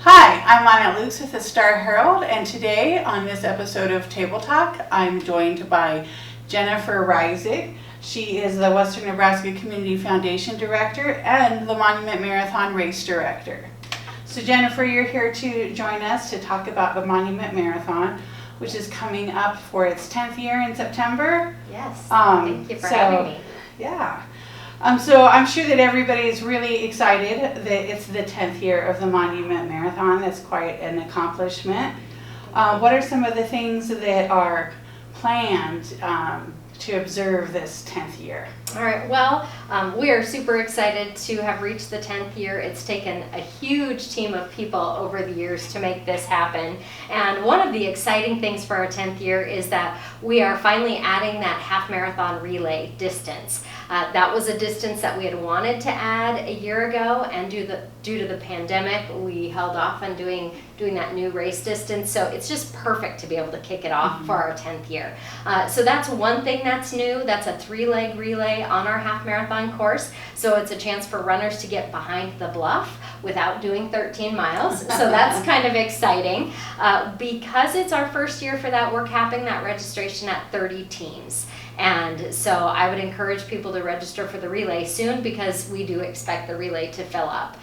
Hi, I'm Maunette Loeks with the Star Herald, and today on this episode of Table Talk, I'm joined by Jennifer Reisig. She is the Western Nebraska Community Foundation Director and the Monument Marathon Race Director. So Jennifer, you're here to join us to talk about the Monument Marathon, which is coming up for its 10th year in September. Yes, thank you for having me. Yeah. So I'm sure that everybody is really excited that it's the 10th year of the Monument Marathon. That's quite an accomplishment. What are some of the things that are planned to observe this 10th year? All right, well, we are super excited to have reached the 10th year. It's taken a huge team of people over the years to make this happen. And one of the exciting things for our 10th year is that we are finally adding that half marathon relay distance. That was a distance that we had wanted to add a year ago, and due to the pandemic, we held off on doing that new race distance. So it's just perfect to be able to kick it off for our 10th year. So that's one thing that's new. That's a 3-leg relay on our half marathon course. So it's a chance for runners to get behind the bluff without doing 13 miles. So that's kind of exciting. Because it's our first year for that, we're capping that registration at 30 teams. And so I would encourage people to register for the relay soon, because we do expect the relay to fill up.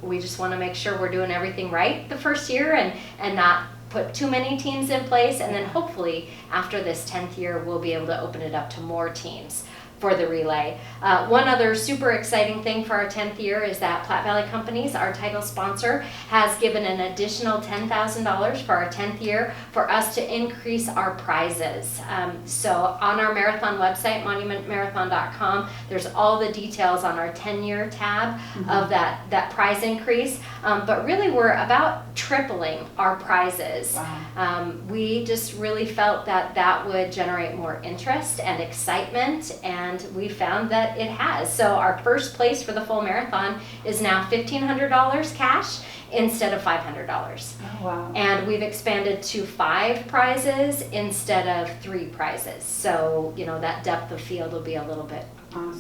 We just want to make sure we're doing everything right the first year and not put too many teams in place. And then hopefully after this 10th year, we'll be able to open it up to more teams for the relay. One other super exciting thing for our 10th year is that Platte Valley Companies, our title sponsor, has given an additional $10,000 for our 10th year for us to increase our prizes. So on our marathon website, monumentmarathon.com, there's all the details on our 10-year tab of that prize increase. But really, we're about tripling our prizes. Wow. We just really felt that would generate more interest and excitement, and we found that it has. So our first place for the full marathon is now $1,500 cash instead of $500. Oh, wow. And we've expanded to 5 prizes instead of 3 prizes. So, that depth of field will be a little bit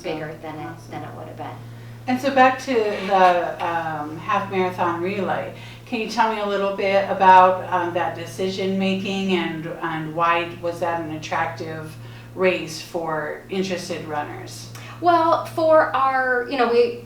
bigger than it would have been. And so back to the half marathon relay. Can you tell me a little bit about that decision making and why was that an attractive race for interested runners? Well, for our,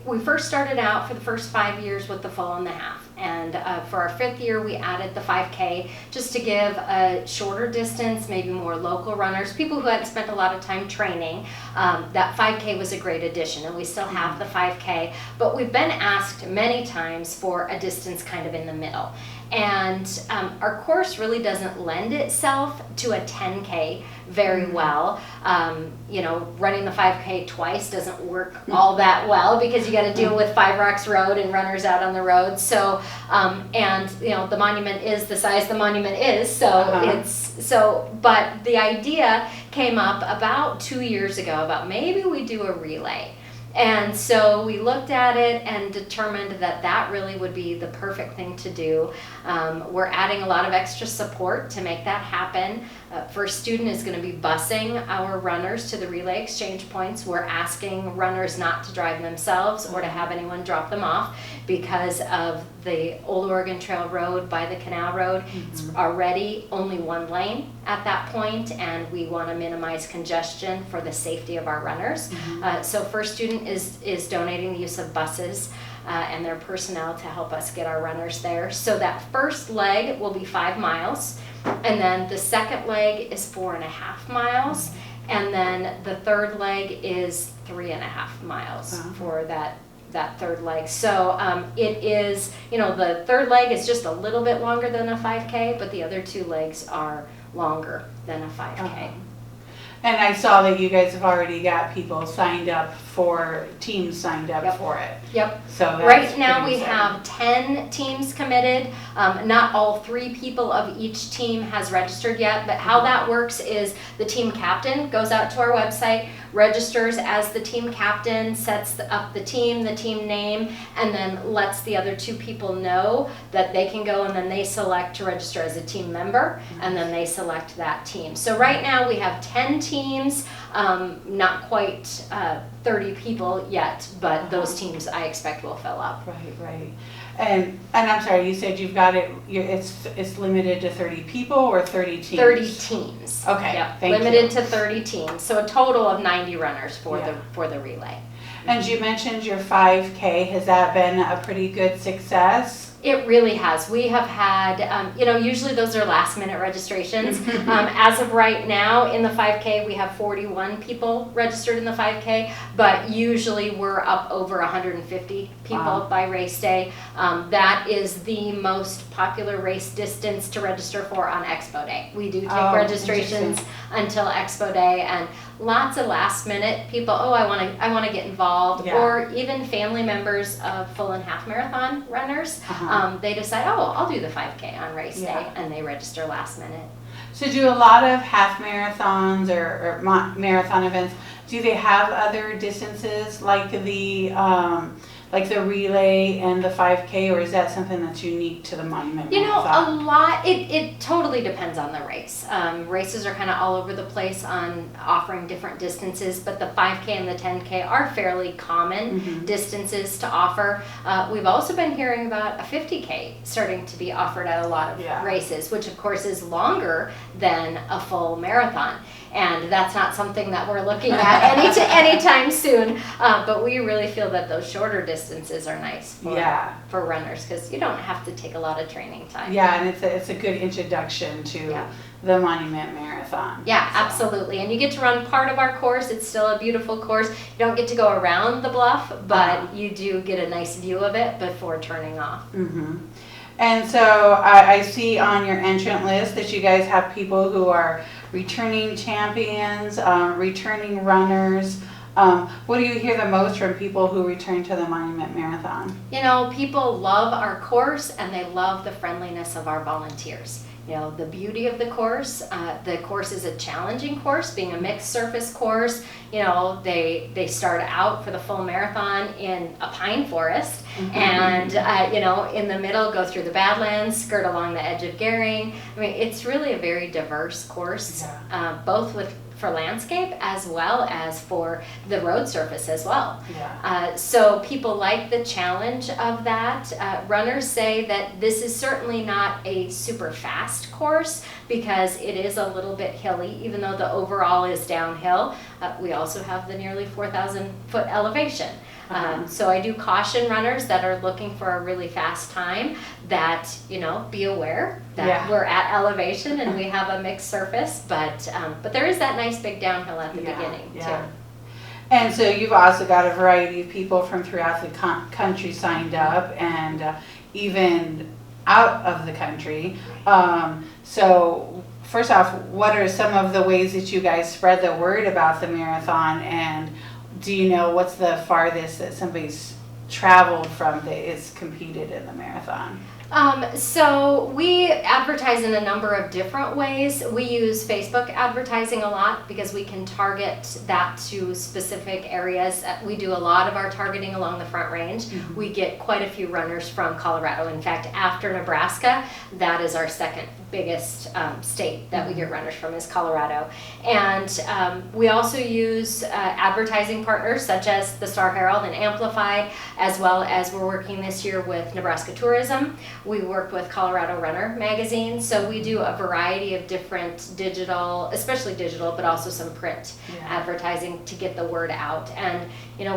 we first started out for the first 5 years with the full and the half. And for our 5th year, we added the 5K just to give a shorter distance, maybe more local runners, people who had spent a lot of time training. That 5K was a great addition, and we still have the 5K. But we've been asked many times for a distance kind of in the middle. And our course really doesn't lend itself to a 10K very well. Running the 5K twice doesn't work all that well, because you got to deal with 5 Rocks Road and runners out on the road. So, the monument is the size the monument is. So but the idea came up about 2 years ago about maybe we do a relay. And so we looked at it and determined that really would be the perfect thing to do. We're adding a lot of extra support to make that happen. First Student is going to be busing our runners to the relay exchange points. We're asking runners not to drive themselves or to have anyone drop them off because of the Old Oregon Trail Road by the Canal Road. It's already only 1 lane at that point, and we want to minimize congestion for the safety of our runners. So First Student is donating the use of buses and their personnel to help us get our runners there. So that first leg will be 5 miles, and then the second leg is 4.5 miles, and then the third leg is 3.5 miles for that third leg. So it is, the third leg is just a little bit longer than a 5K, but the other 2 legs are longer than a 5K. And I saw that you guys have already got people signed up teams signed up for it. Yep. So right now we have 10 teams committed. Not all 3 people of each team has registered yet, but how that works is the team captain goes out to our website, registers as the team captain, sets up the team name, and then lets the other 2 people know that they can go, and then they select to register as a team member, and then they select that team. So right now we have 10 teams, not quite 30 people yet, but those teams I expect will fill up. Right. And I'm sorry, you said you've got it, it's limited to 30 people or 30 teams? 30 teams. Okay, yep. thank Limited you. to 30 teams, so a total of 90 runners for the relay. And you mentioned your 5K. Has that been a pretty good success? It really has. We have had, usually those are last minute registrations. As of right now in the 5K, we have 41 people registered in the 5K, but usually we're up over 150 people by race day. That is the most popular race distance to register for on Expo Day. We do take registrations until Expo Day, and lots of last minute people, I want to get involved, or even family members of full and half marathon runners. They decide, I'll do the 5K on race day, and they register last minute. So do a lot of half marathons or marathon events, do they have other distances like the relay and the 5K, or is that something that's unique to the Monument Marathon? A lot, it totally depends on the race. Races are kind of all over the place on offering different distances, but the 5K and the 10K are fairly common distances to offer. We've also been hearing about a 50K starting to be offered at a lot of races, which of course is longer than a full marathon. And that's not something that we're looking at anytime soon. But we really feel that those shorter distances are nice for runners, because you don't have to take a lot of training time. Yeah, and it's a good introduction to the Monument Marathon. Yeah, absolutely. And you get to run part of our course. It's still a beautiful course. You don't get to go around the bluff, but you do get a nice view of it before turning off. And so I see on your entrant list that you guys have people who are returning champions, returning runners. What do you hear the most from people who return to the Monument Marathon? People love our course, and they love the friendliness of our volunteers. The beauty of the course is a challenging course, being a mixed surface course. They start out for the full marathon in a pine forest, and in the middle go through the Badlands, skirt along the edge of Gehring. I mean, it's really a very diverse course, both for landscape as well as for the road surface as well. So people like the challenge of that. Runners say that this is certainly not a super fast course, because it is a little bit hilly, even though the overall is downhill. We also have the nearly 4,000 foot elevation. So I do caution runners that are looking for a really fast time that, be aware that we're at elevation and we have a mixed surface, but there is that nice big downhill at the beginning too. And so you've also got a variety of people from throughout the country signed up, and even out of the country. So first off, what are some of the ways that you guys spread the word about the marathon, and do you know what's the farthest that somebody's traveled from that is competed in the marathon? So we advertise in a number of different ways. We use Facebook advertising a lot because we can target that to specific areas. We do a lot of our targeting along the Front Range. We get quite a few runners from Colorado. In fact, after Nebraska, that is our second biggest state that we get runners from, is Colorado. And we also use advertising partners such as the Star Herald and Amplified, as well as we're working this year with Nebraska Tourism. We work with Colorado Runner magazine, so we do a variety of different digital, especially digital, but also some print advertising to get the word out. And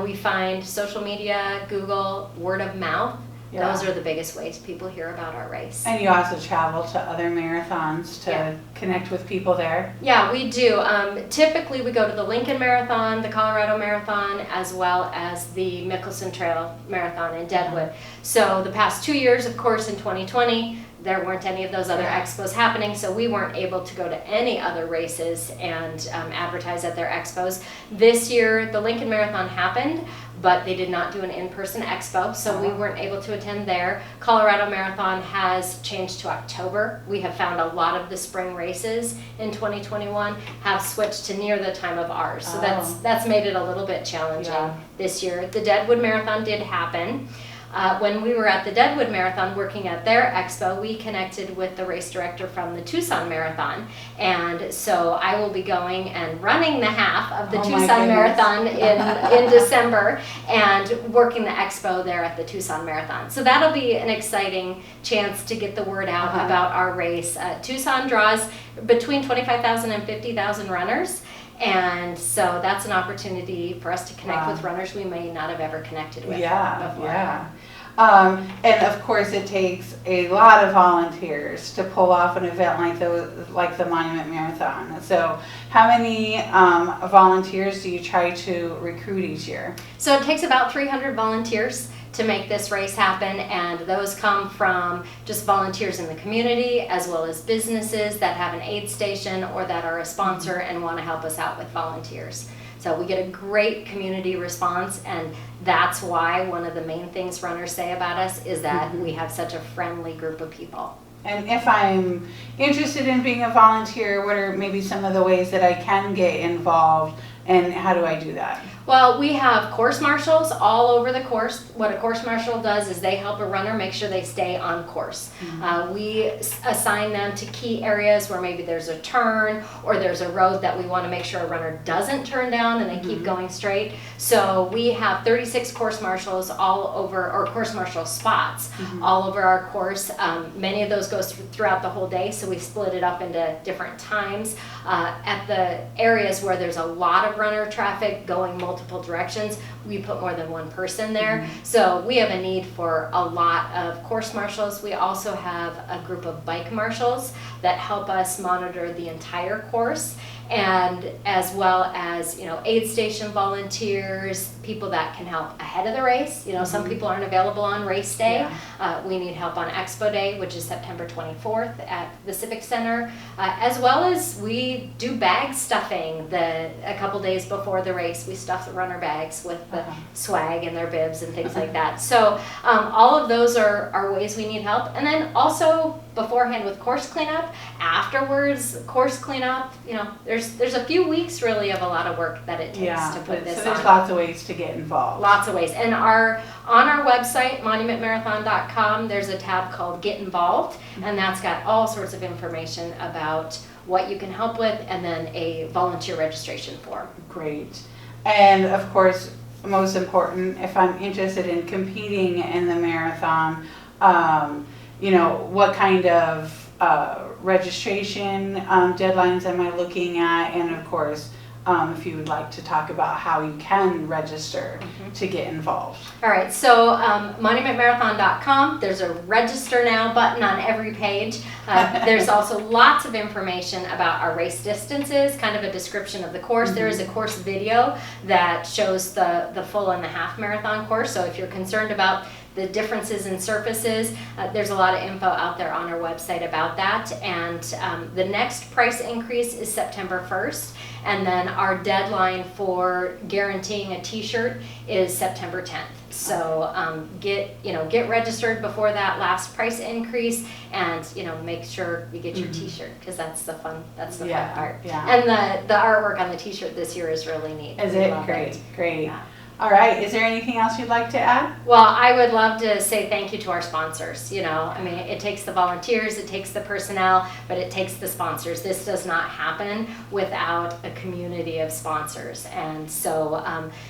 we find social media, Google, word of mouth. Those are the biggest ways people hear about our race. And you also travel to other marathons to connect with people there? Yeah, we do. Typically we go to the Lincoln Marathon, the Colorado Marathon, as well as the Mickelson Trail Marathon in Deadwood. So the past 2 years, of course, in 2020, there weren't any of those other expos happening, so we weren't able to go to any other races and advertise at their expos. This year, the Lincoln Marathon happened, but they did not do an in-person expo, so we weren't able to attend there. Colorado Marathon has changed to October. We have found a lot of the spring races in 2021 have switched to near the time of ours, so that's made it a little bit challenging this year. The Deadwood Marathon did happen. When we were at the Deadwood Marathon working at their expo, we connected with the race director from the Tucson Marathon. And so I will be going and running the half of the Tucson Marathon in December and working the expo there at the Tucson Marathon. So that'll be an exciting chance to get the word out about our race. Tucson draws between 25,000 and 50,000 runners. And so that's an opportunity for us to connect with runners we may not have ever connected with before. And of course it takes a lot of volunteers to pull off an event like the Monument Marathon. So how many volunteers do you try to recruit each year? So it takes about 300 volunteers to make this race happen, and those come from just volunteers in the community as well as businesses that have an aid station or that are a sponsor and want to help us out with volunteers. So we get a great community response, and that's why one of the main things runners say about us is that we have such a friendly group of people. And if I'm interested in being a volunteer, what are maybe some of the ways that I can get involved, and how do I do that? Well, we have course marshals all over the course. What a course marshal does is they help a runner make sure they stay on course. We assign them to key areas where maybe there's a turn or there's a road that we want to make sure a runner doesn't turn down and they keep going straight. So we have 36 course marshals all over, or course marshal spots all over our course. Many of those go throughout the whole day, so we split it up into different times. At the areas where there's a lot of runner traffic going multiple directions, we put more than one person there. So we have a need for a lot of course marshals. We also have a group of bike marshals that help us monitor the entire course, and as well as, you know, aid station volunteers, people that can help ahead of the race. You know, some people aren't available on race day. We need help on Expo Day, which is September 24th at the Civic Center, as well as we do bag stuffing a couple days before the race. We stuff the runner bags with the swag and their bibs and things like that. So all of those are ways we need help. And then also beforehand with course cleanup, afterwards course cleanup, you know, there's a few weeks really of a lot of work that it takes to put this on. So there's lots of ways to get involved. Lots of ways. And on our website, monumentmarathon.com, there's a tab called Get Involved, and that's got all sorts of information about what you can help with, and then a volunteer registration form. Great. And of course, most important, if I'm interested in competing in the marathon, you know, what kind of registration deadlines am I looking at? And of course, if you would like to talk about how you can register to get involved. All right, so monumentmarathon.com, there's a register now button on every page. There's also lots of information about our race distances, kind of a description of the course. There is a course video that shows the full and the half marathon course, so if you're concerned about the differences in surfaces, there's a lot of info out there on our website about that. And the next price increase is September 1st, and then our deadline for guaranteeing a t-shirt is September 10th. So get registered before that last price increase, and make sure you get your t-shirt, because that's the fun part. Yeah. And the artwork on the t-shirt this year is really neat. Is it? Great. Yeah. All right, is there anything else you'd like to add? Well, I would love to say thank you to our sponsors. I mean, it takes the volunteers, it takes the personnel, but it takes the sponsors. This does not happen without a community of sponsors. And so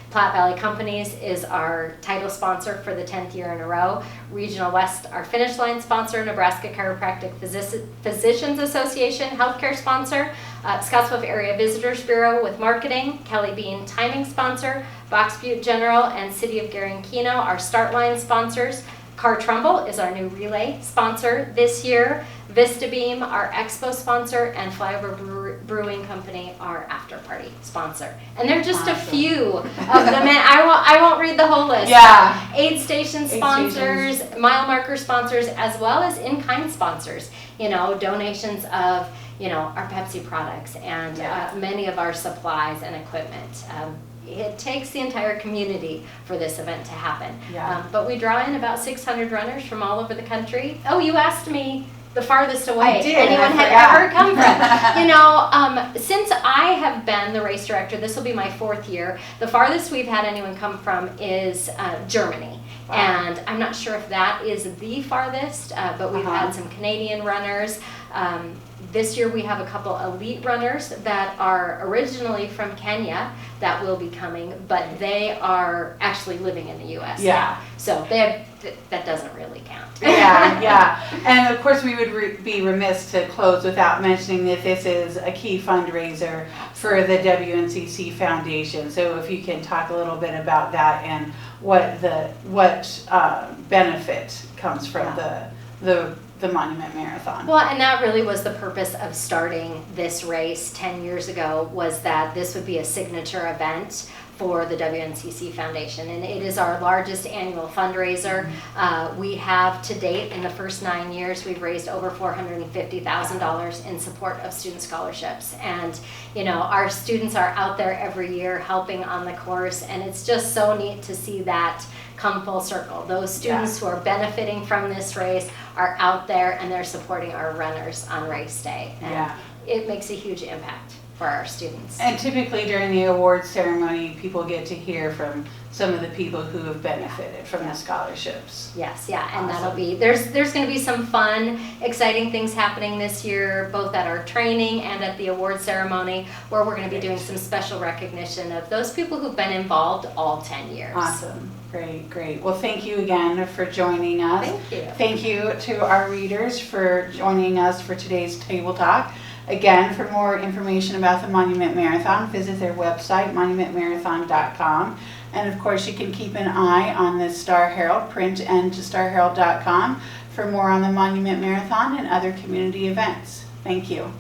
Platte Valley Companies is our title sponsor for the 10th year in a row. Regional West, our finish line sponsor. Nebraska Chiropractic Physicians Association, healthcare sponsor. Scottsbluff Area Visitors Bureau with marketing. Kelly Bean, timing sponsor. Box Butte General and City of Garinkino, our start line sponsors. Car Trumbull is our new relay sponsor this year. Vista Beam, our expo sponsor, and Flyover Brewing Company, our after party sponsor. And they're just a few of them. And I won't read the whole list. Yeah. Aid station sponsors, mile marker sponsors, as well as in-kind sponsors. Donations of our Pepsi products and many of our supplies and equipment. it takes the entire community for this event to happen. Yeah. But we draw in about 600 runners from all over the country. Oh, you asked me the farthest away I did, anyone I had ever forgot. come from. Since I have been the race director, this will be my 4th year, the farthest we've had anyone come from is Germany. Wow. And I'm not sure if that is the farthest, but we've had some Canadian runners. This year we have a couple elite runners that are originally from Kenya that will be coming, but they are actually living in the U.S. Yeah. now. So that doesn't really count. Yeah. And of course we would be remiss to close without mentioning that this is a key fundraiser for the WNCC Foundation. So if you can talk a little bit about that and what benefit comes from the Monument Marathon. Well, and that really was the purpose of starting this race 10 years ago, was that this would be a signature event for the WNCC Foundation, and it is our largest annual fundraiser. We have to date, in the first 9 years, we've raised over $450,000 in support of student scholarships. And our students are out there every year helping on the course, and it's just so neat to see that come full circle. Those students who are benefiting from this race are out there and they're supporting our runners on race day. And it makes a huge impact for our students. And typically during the awards ceremony, people get to hear from some of the people who have benefited from the scholarships. Yes, and that'll be, there's going to be some fun, exciting things happening this year, both at our training and at the award ceremony, where we're going to be doing some special recognition of those people who've been involved all 10 years. Awesome. Great. Well, thank you again for joining us. Thank you. Thank you to our readers for joining us for today's Table Talk. Again, for more information about the Monument Marathon, visit their website, monumentmarathon.com. And of course, you can keep an eye on the Star Herald, print and to starherald.com for more on the Monument Marathon and other community events. Thank you.